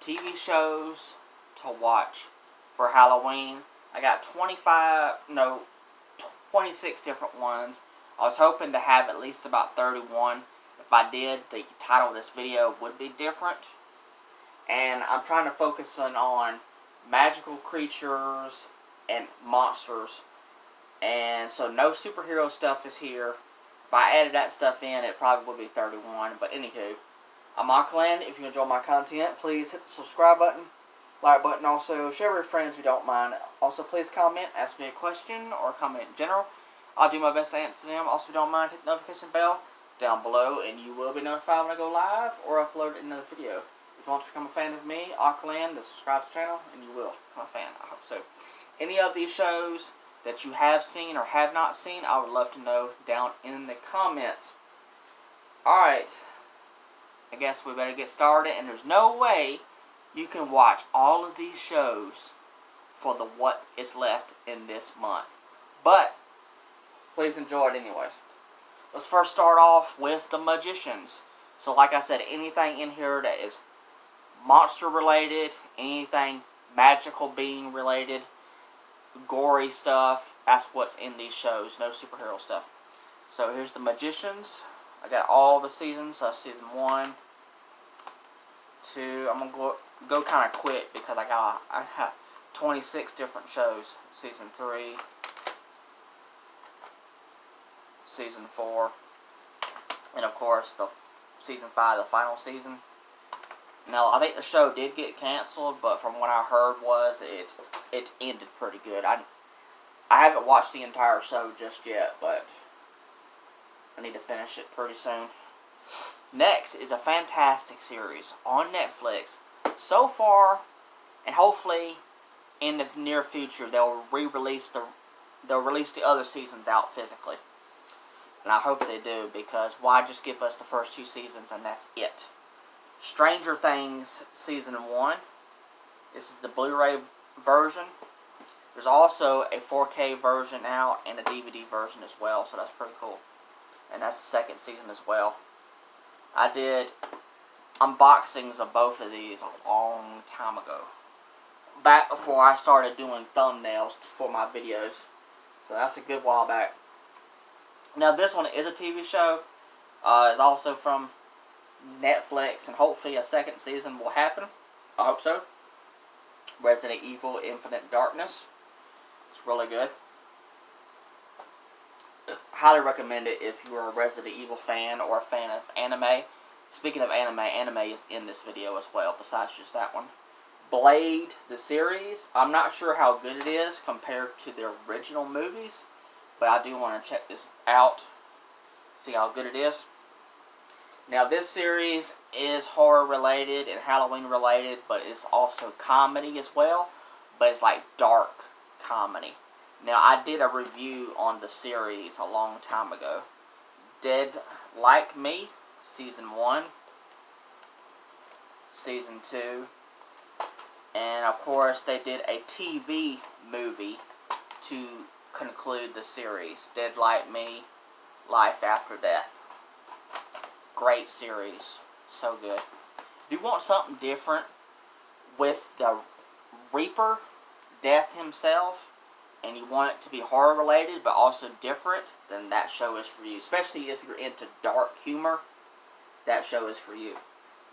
TV shows to watch for Halloween. I got 26 different ones. I was hoping to have at least about 31. If I did, the title of this video would be different. And I'm trying to focus on magical creatures and monsters. And so no superhero stuff is here. If I added that stuff in, it probably would be 31. But anywho, I'm Auckland. If you enjoy my content, please hit the subscribe button, like button, also share with your friends if you don't mind. Also, please comment, ask me a question, or comment in general. I'll do my best to answer them. Also, if you don't mind, hit the notification bell down below, and you will be notified when I go live or upload another video. If you want to become a fan of me, Auckland, then subscribe to the channel, and you will become a fan. I hope so. Any of these shows that you have seen or have not seen, I would love to know down in the comments. Alright, I guess we better get started, and there's no way you can watch all of these shows for the what is left in this month. But please enjoy it anyways. Let's first start off with The Magicians. So like I said, anything in here that is monster related, anything magical being related, gory stuff, that's what's in these shows. No superhero stuff. So here's The Magicians. I got all the seasons. So season 1, 2. I'm gonna go kind of quick because I have 26 different shows. Season 3, season 4, and of course the season 5, the final season. Now I think the show did get canceled, but from what I heard was it ended pretty good. I haven't watched the entire show just yet, but I need to finish it pretty soon. Next is a fantastic series on Netflix. So far, and hopefully in the near future they'll release the other seasons out physically. And I hope they do, because why just give us the first 2 seasons and that's it? Stranger Things Season 1. This is the Blu-ray version. There's also a 4K version out and a DVD version as well, so that's pretty cool. And that's the 2nd season as well. I did unboxings of both of these a long time ago. Back before I started doing thumbnails for my videos. So that's a good while back. Now this one is a TV show. It's also from Netflix, and hopefully a 2nd season will happen. I hope so. Resident Evil Infinite Darkness. It's really good. Highly recommend it if you are a Resident Evil fan or a fan of anime. Speaking of anime is in this video as well, besides just that one. Blade, the series. I'm not sure how good it is compared to the original movies, but I do want to check this out, see how good it is. Now this series is horror related and Halloween related, but it's also comedy as well, but it's like dark comedy. Now I did a review on the series a long time ago. Dead Like Me, Season 1, Season 2, and of course they did a TV movie to conclude the series. Dead Like Me, Life After Death. Great series. So good. If you want something different with the Reaper, Death himself, and you want it to be horror related but also different, then that show is for you. Especially if you're into dark humor, that show is for you.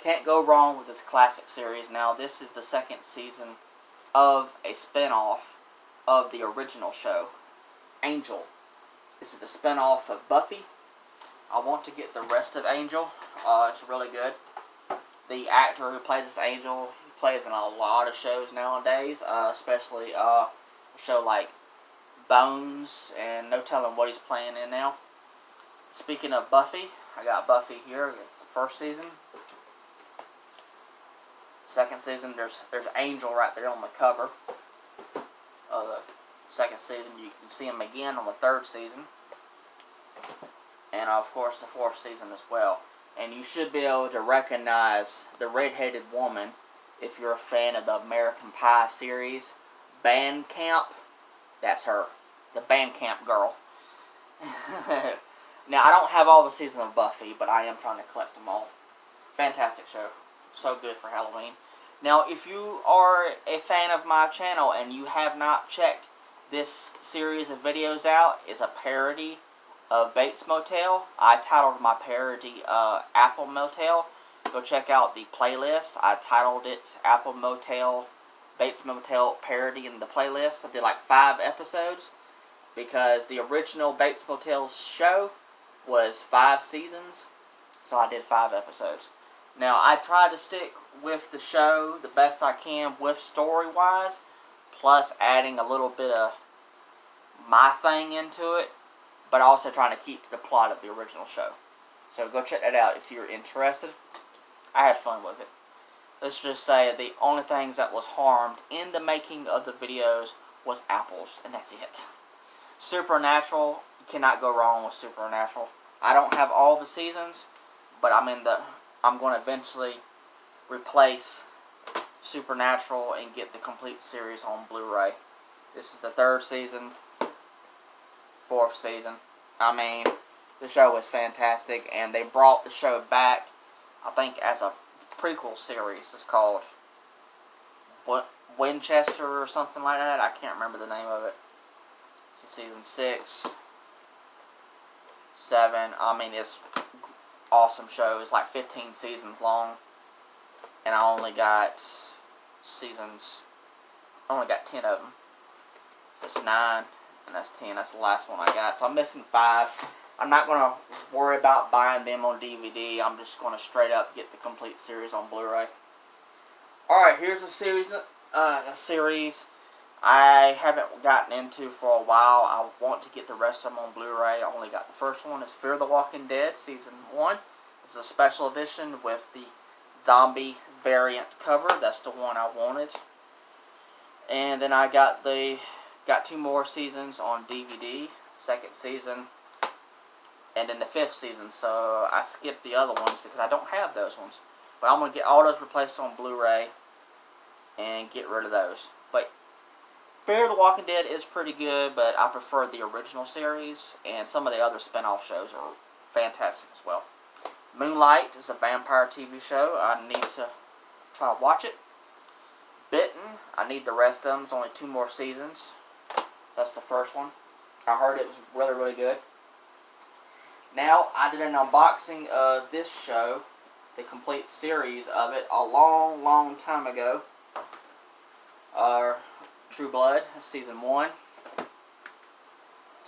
Can't go wrong with this classic series. Now this is the 2nd season of a spin-off of the original show, Angel. This is the spin-off of Buffy. I want to get the rest of Angel. It's really good. The actor who plays this Angel, he plays in a lot of shows nowadays, especially a show like Bones, and no telling what he's playing in now. Speaking of Buffy, I got Buffy here. It's the 1st season. 2nd season, there's Angel right there on the cover of the 2nd season. You can see him again on the 3rd season. And of course the 4th season as well. And you should be able to recognize the red-headed woman if you're a fan of the American Pie series. Bandcamp, that's her. The Bandcamp girl. Now, I don't have all the seasons of Buffy, but I am trying to collect them all. Fantastic show. So good for Halloween. Now, if you are a fan of my channel and you have not checked this series of videos out, it's a parody of Bates Motel. I titled my parody Apple Motel. Go check out the playlist. I titled it Apple Motel, Bates Motel parody in the playlist. I did like 5 episodes because the original Bates Motel show was 5 seasons, so I did 5 episodes. Now, I try to stick with the show the best I can with story-wise, plus adding a little bit of my thing into it, but also trying to keep to the plot of the original show. So go check that out if you're interested. I had fun with it. Let's just say the only things that was harmed in the making of the videos was apples, and that's it. Supernatural, you cannot go wrong with Supernatural. I don't have all the seasons, but I'm going to eventually replace Supernatural and get the complete series on Blu-ray. This is the 3rd season, 4th season. I mean, the show was fantastic, and they brought the show back, I think, as a prequel series. It's called Winchester or something like that. I can't remember the name of it. It's season 6, 7. I mean, it's awesome show. It's like 15 seasons long, and I only got 10 of them. So it's 9, and that's 10. That's the last one I got. So I'm missing 5. I'm not going to worry about buying them on DVD. I'm just going to straight up get the complete series on Blu-ray. Alright, here's a series I haven't gotten into for a while. I want to get the rest of them on Blu-ray. I only got the first one. It's Fear the Walking Dead, Season 1. It's a special edition with the zombie variant cover. That's the one I wanted. And then I got 2 more seasons on DVD. 2nd season. And then the 5th season. So I skipped the other ones because I don't have those ones. But I'm going to get all those replaced on Blu-ray and get rid of those. But Fear the Walking Dead is pretty good, but I prefer the original series, and some of the other spin-off shows are fantastic as well. Moonlight is a vampire TV show. I need to try to watch it. Bitten, I need the rest of them. It's only 2 more seasons. That's the first one. I heard it was really, really good. Now, I did an unboxing of this show, the complete series of it, a long, long time ago. True Blood, Season 1.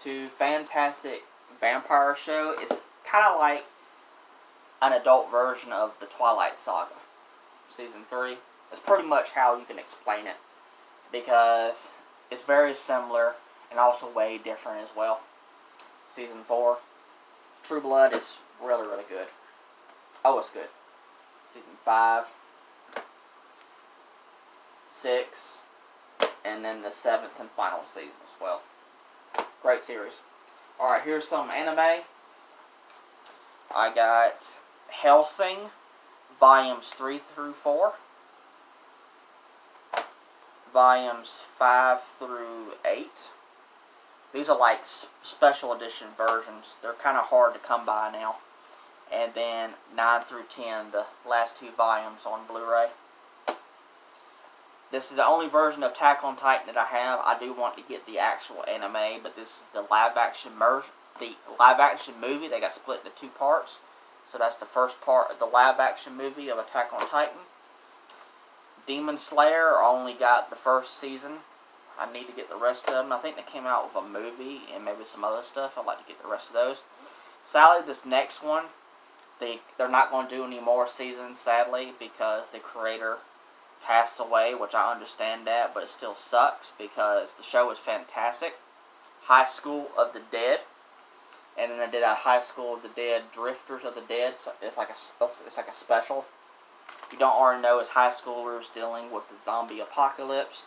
2, fantastic vampire show. It's kind of like an adult version of the Twilight Saga. Season 3. It's pretty much how you can explain it, because it's very similar and also way different as well. Season 4. True Blood is really, really good. Oh, it's good. Season 5. 6. And then the 7th and final season as well. Great series. Alright, here's some anime. I got Hellsing, Volumes 3 through 4. Volumes 5 through 8. These are like special edition versions. They're kind of hard to come by now. And then 9 through 10, the last 2 volumes on Blu-ray. This is the only version of Attack on Titan that I have. I do want to get the actual anime, but this is the live-action movie. They got split into 2 parts. So that's the first part of the live-action movie of Attack on Titan. Demon Slayer, I only got the first season. I need to get the rest of them. I think they came out with a movie and maybe some other stuff. I'd like to get the rest of those. Sadly, this next one, they're not going to do any more seasons, sadly, because the creator passed away, which I understand that, but it still sucks because the show was fantastic. High School of the Dead, and then I did a High School of the Dead, Drifters of the Dead. So it's like a special. If you don't already know, it's high schoolers dealing with the zombie apocalypse,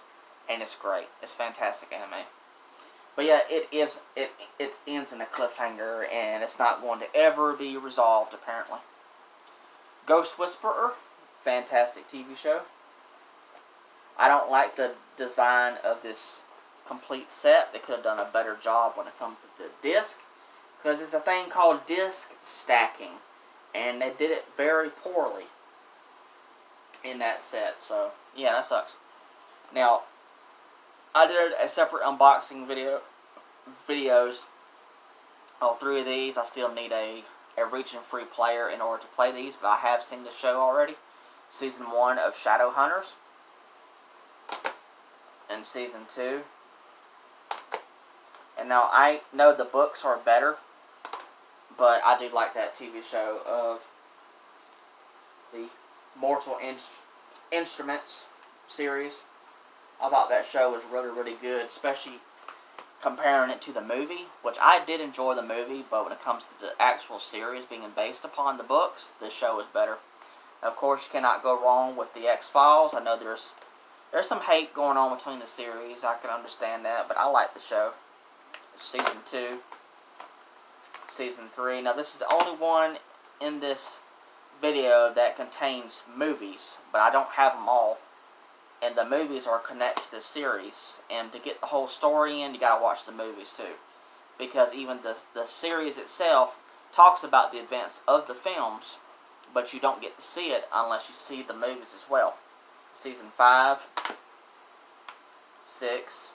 and it's great. It's fantastic anime. But yeah, it ends in a cliffhanger, and it's not going to ever be resolved apparently. Ghost Whisperer, fantastic TV show. I don't like the design of this complete set. They could have done a better job when it comes to the disc, because it's a thing called disc stacking, and they did it very poorly. in that set. So yeah, that sucks. Now I did a separate unboxing videos on 3 of these. I still need a region free player in order to play these, but I have seen the show already. Season 1 of Shadowhunters and Season 2. And now I know the books are better, but I do like that TV show of the Mortal Instruments series. I thought that show was really, really good, especially comparing it to the movie, which I did enjoy the movie, but when it comes to the actual series being based upon the books, this show is better. Of course, you cannot go wrong with the X-Files. I know there's some hate going on between the series. I can understand that, but I like the show. Season 2, Season 3. Now, this is the only one in this video that contains movies, but I don't have them all. And the movies are connected to the series. And to get the whole story in, you gotta watch the movies too. Because even the series itself talks about the events of the films, but you don't get to see it unless you see the movies as well. Season 5, 6,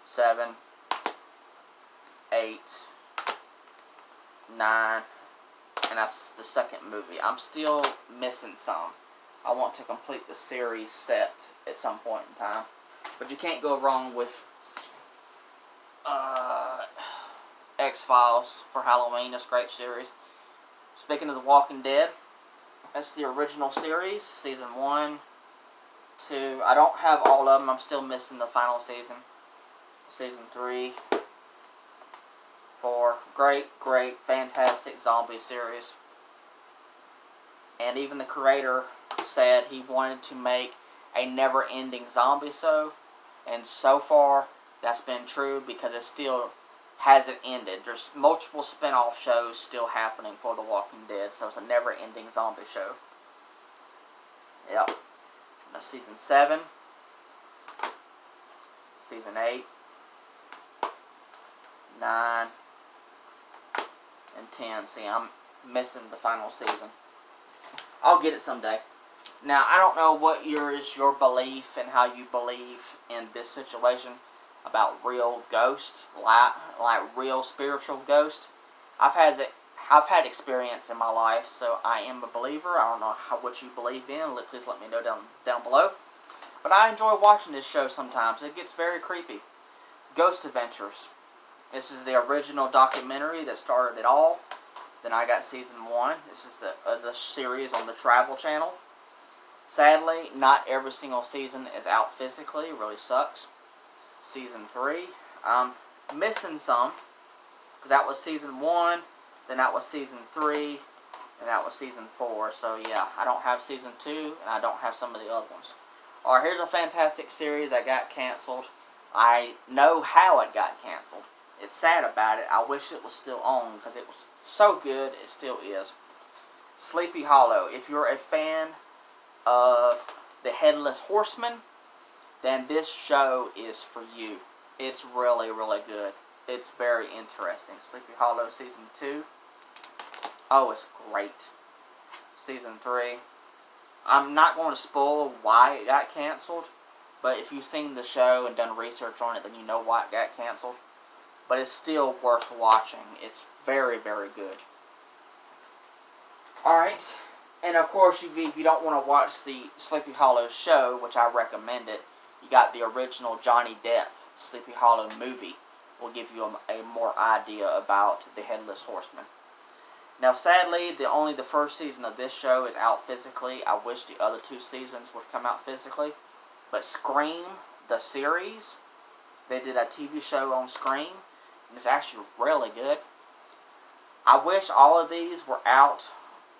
7, 8, 9, and that's the second movie. I'm still missing some. I want to complete the series set at some point in time. But you can't go wrong with X-Files for Halloween. It's a great series. Speaking of The Walking Dead, that's the original series. Season 1, 2. I don't have all of them. I'm still missing the final season. Season 3, 4. Great, fantastic zombie series. And even the creator said he wanted to make a never-ending zombie show, and so far that's been true because it still hasn't ended. There's multiple spin-off shows still happening for The Walking Dead, so it's a never-ending zombie show. Yep. That's Season 7, Season 8, 9, and 10. See, I'm missing the final season. I'll get it someday. Now, I don't know what is your belief and how you believe in this situation about real ghosts, like real spiritual ghosts. I've had experience in my life, so I am a believer. I don't know what you believe in. Please let me know down below. But I enjoy watching this show sometimes. It gets very creepy. Ghost Adventures. This is the original documentary that started it all. Then I got Season 1. This is the series on the Travel Channel. Sadly, not every single season is out physically. It really sucks. Season 3. I'm missing some, because that was Season 1, then that was Season 3, and that was Season 4. So yeah, I don't have Season 2, and I don't have some of the other ones. Alright, here's a fantastic series that got canceled. I know how it got canceled. It's sad about it. I wish it was still on, because it was so good. It still is. Sleepy Hollow. If you're a fan of the Headless Horseman, then this show is for you. It's really, really good. It's very interesting. Sleepy Hollow Season 2. Oh, it's great. Season 3. I'm not going to spoil why it got canceled, but if you've seen the show and done research on it, then you know why it got canceled. But it's still worth watching. It's very, very good. Alright. And of course, if you don't want to watch the Sleepy Hollow show, which I recommend it, you got the original Johnny Depp Sleepy Hollow movie. Will give you a more idea about the Headless Horseman. Now, sadly, only the first season of this show is out physically. I wish the other 2 seasons would come out physically. But Scream, the series, they did a TV show on Scream, and it's actually really good. I wish all of these were out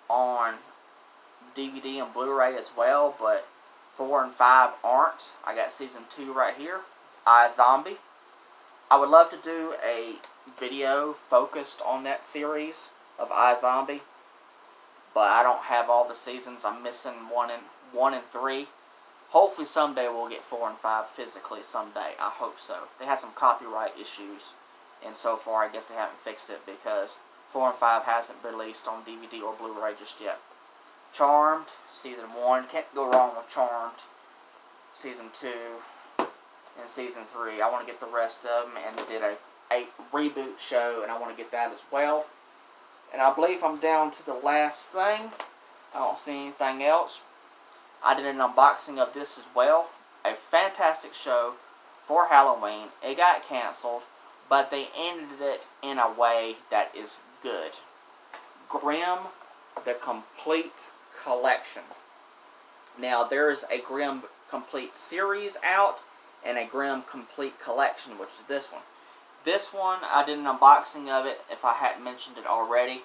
on DVD and Blu-ray as well, but 4 and 5 aren't. I got Season 2 right here. It's iZombie. I would love to do a video focused on that series of iZombie, but I don't have all the seasons. I'm missing 1 and 3. Hopefully someday we'll get 4 and 5 physically someday. I hope so. They had some copyright issues, and so far I guess they haven't fixed it because 4 and 5 hasn't been released on DVD or Blu-ray just yet. Charmed, Season 1. Can't go wrong with Charmed. Season 2 and Season 3. I want to get the rest of them, and they did a reboot show, and I want to get that as well. And I believe I'm down to the last thing. I don't see anything else. I did an unboxing of this as well. A fantastic show for Halloween. It got canceled, but they ended it in a way that is good. Grimm, the Complete Collection. Now, there is a Grimm Complete series out, and a Grimm Complete Collection, which is this one. This one, I did an unboxing of it, if I hadn't mentioned it already.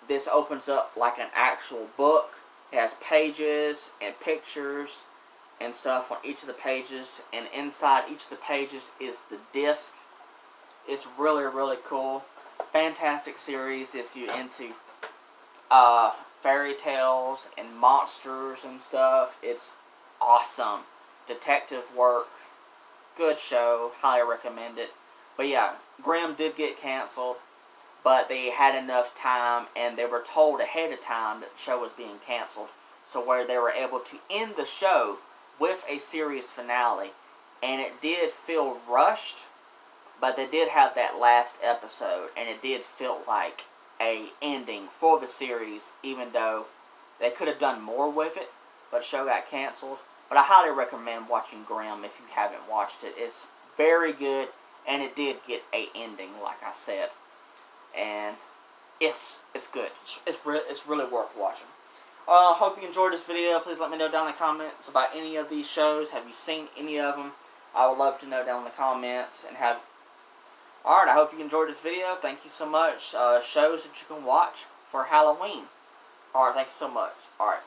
This opens up like an actual book. It has pages and pictures and stuff on each of the pages, and inside each of the pages is the disc. It's really, really cool. Fantastic series if you're into fairy tales and monsters and stuff. It's awesome. Detective work. Good show. Highly recommend it. But yeah, Grimm did get canceled, but they had enough time, and they were told ahead of time that the show was being canceled, so where they were able to end the show with a series finale. And it did feel rushed, but they did have that last episode, and it did feel like a ending for the series, even though they could have done more with it, but the show got canceled. But I highly recommend watching Grimm if you haven't watched it. It's very good, and it did get a ending, like I said. And it's good. It's really worth watching. Hope you enjoyed this video. Please let me know down in the comments about any of these shows. Have you seen any of them? I would love to know down in the comments. And have. Alright, I hope you enjoyed this video. Thank you so much. Shows that you can watch for Halloween. Alright, thank you so much. Alright.